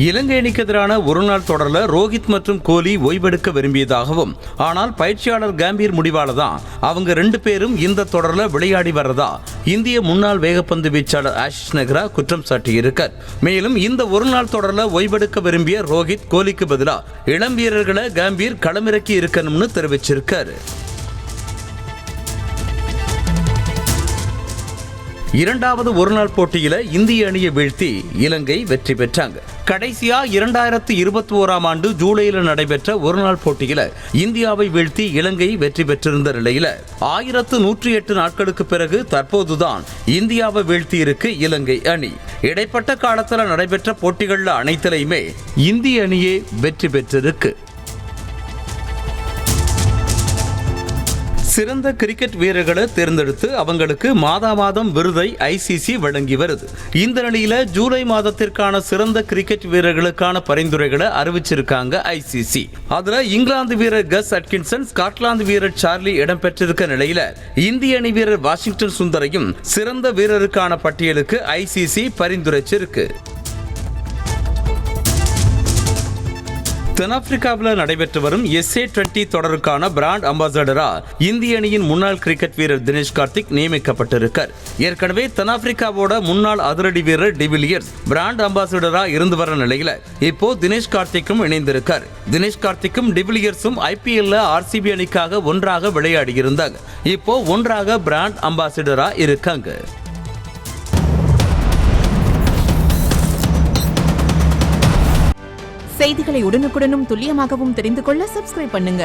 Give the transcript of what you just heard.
இலங்கை அணிக்கு எதிரான ஒருநாள் தொடரில் ரோஹித் மற்றும் கோலி ஓய்வெடுக்க விரும்பியதாகவும், ஆனால் பயிற்சியாளர் கம்பீர் முடிவால தான் அவங்க 2 பேரும் இந்த தொடரில் விளையாடி வர்றதா இந்திய முன்னாள் வேகப்பந்து வீச்சாளர் ஆஷிஷ் நெஹ்ரா குற்றம் சாட்டியிருக்கார். மேலும் இந்த ஒருநாள் தொடரில் ஓய்வெடுக்க விரும்பிய ரோஹித் கோலிக்கு பதிலாக இளம் வீரர்களை கம்பீர் களமிறக்கி இருக்கணும்னு தெரிவிச்சிருக்காரு. இரண்டாவது ஒருநாள் போட்டியில இந்திய அணியை வீழ்த்தி இலங்கை வெற்றி பெற்றாங்க. கடைசியா 2021ஆம் ஆண்டு ஜூலையில் நடைபெற்ற ஒருநாள் போட்டியில இந்தியாவை வீழ்த்தி இலங்கை வெற்றி பெற்றிருந்த நிலையில 1108 நாட்களுக்கு பிறகு தற்போதுதான் இந்தியாவை வீழ்த்தி இருக்கு இலங்கை அணி. இடைப்பட்ட காலத்துல நடைபெற்ற போட்டிகள்ல அனைத்திலையுமே இந்திய அணியே வெற்றி பெற்றிருக்கு. சிறந்த கிரிக்கெட் வீரர்களை தேர்ந்தெடுத்து அவங்களுக்கு மாதம் விருதை ஐசிசி வழங்கி வருது. இந்த நிலையில ஜூலை மாதத்திற்கான சிறந்த கிரிக்கெட் வீரர்களுக்கான பரிந்துரைகளை அறிவிச்சிருக்காங்க ஐசிசி. அதுல இங்கிலாந்து வீரர் கஸ் அட்கின்சன், ஸ்காட்லாந்து வீரர் சார்லி இடம்பெற்றிருக்க நிலையில இந்திய அணி வீரர் வாஷிங்டன் சுந்தரையும் சிறந்த வீரருக்கான பட்டியலுக்கு ஐசிசி பரிந்துரைச்சிருக்கு. தென்னாப்பிரிக்காவில் நடைபெற்று வரும் SA20 தொடருக்கான பிராண்ட் அம்பாசடரா இந்திய அணியின் முன்னாள் கிரிக்கெட் வீரர் தினேஷ் கார்த்திக் நியமிக்கப்பட்டிருக்கார். ஏற்கனவே தென்னாப்பிரிக்காவோட முன்னாள் அதிரடி வீரர் டிவிலியர்ஸ் பிராண்ட் அம்பாசடரா இருந்து வர நிலையில இப்போ தினேஷ் கார்த்திக்கும் இணைந்திருக்கார். தினேஷ் கார்த்திக்கும் டிவிலியர்ஸும் IPL RCB அணிக்காக ஒன்றாக விளையாடி இருந்தாங்க. இப்போ ஒன்றாக பிராண்ட் அம்பாசடரா இருக்காங்க. செய்திகளை உடனுக்குடனும் துல்லியமாகவும் தெரிந்து கொள்ள சப்ஸ்கிரைப் பண்ணுங்க.